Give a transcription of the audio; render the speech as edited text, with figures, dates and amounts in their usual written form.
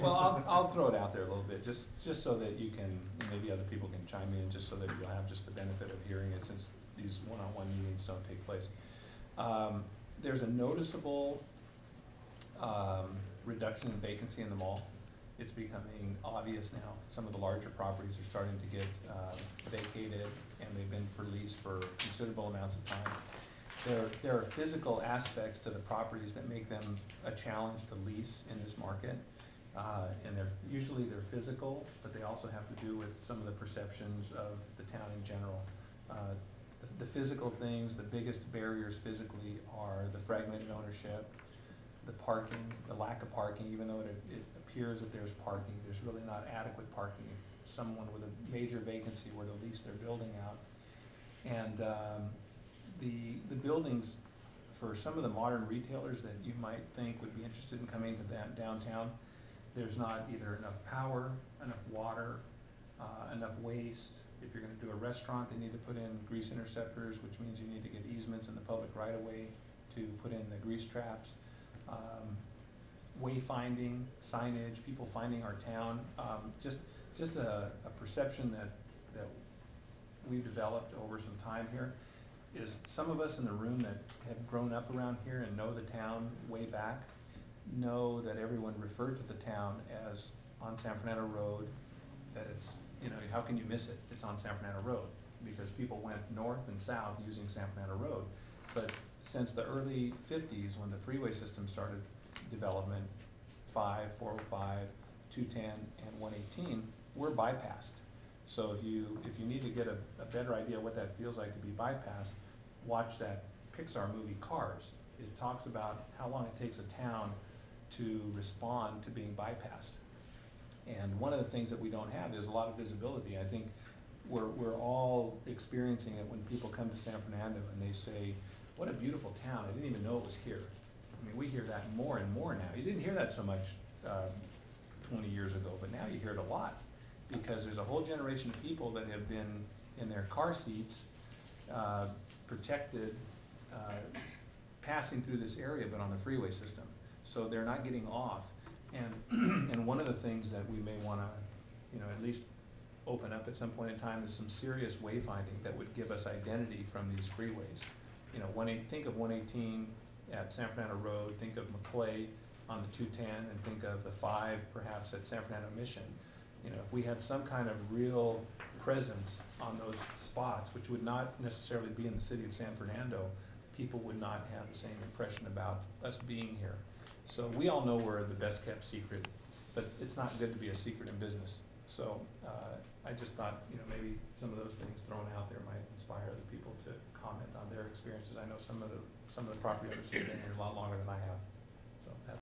Well, I'll throw it out there a little bit, just so that you can, and maybe other people can chime in, just so that you'll have just the benefit of hearing it, since these one-on-one meetings don't take place. There's a noticeable reduction in vacancy in the mall. It's becoming obvious now. Some of the larger properties are starting to get vacated, and they've been for lease for considerable amounts of time. There are physical aspects to the properties that make them a challenge to lease in this market. And usually they're physical, but they also have to do with some of the perceptions of the town in general. The physical things, the biggest barriers physically are the fragmented ownership, the parking, the lack of parking. Even though it appears that there's parking, there's really not adequate parking. Someone with a major vacancy were to lease their building out. And the buildings, for some of the modern retailers that you might think would be interested in coming to that downtown, there's not either enough power, enough water, enough waste. If you're going to do a restaurant, they need to put in grease interceptors, which means you need to get easements in the public right-of-way to put in the grease traps. Wayfinding, signage, people finding our town, just a perception that we've developed over some time here is some of us in the room that have grown up around here and know the town way back know that everyone referred to the town as on San Fernando Road, that it's, you know, how can you miss it? It's on San Fernando Road, because people went north and south using San Fernando Road. But since the early 50s, when the freeway system started development, 5, 405, 210, and 118, we're bypassed. So if you need to get a better idea what that feels like to be bypassed, watch that Pixar movie Cars. It talks about how long it takes a town to respond to being bypassed. And one of the things that we don't have is a lot of visibility. I think we're all experiencing it when people come to San Fernando and they say, what a beautiful town, I didn't even know it was here. I mean, we hear that more and more now. You didn't hear that so much 20 years ago, but now you hear it a lot, because there's a whole generation of people that have been in their car seats, protected, passing through this area, but on the freeway system. So they're not getting off. And one of the things that we may want to, you know, at least open up at some point in time is some serious wayfinding that would give us identity from these freeways. You know, think of 118 at San Fernando Road, think of McClay on the 210, and think of the 5 perhaps at San Fernando Mission. You know, if we had some kind of real presence on those spots, which would not necessarily be in the city of San Fernando, people would not have the same impression about us being here. So we all know we're the best kept secret, but it's not good to be a secret in business. So I just thought, you know, maybe some of those things thrown out there might inspire other people to comment on their experiences. I know some of the property owners have been here a lot longer than I have. So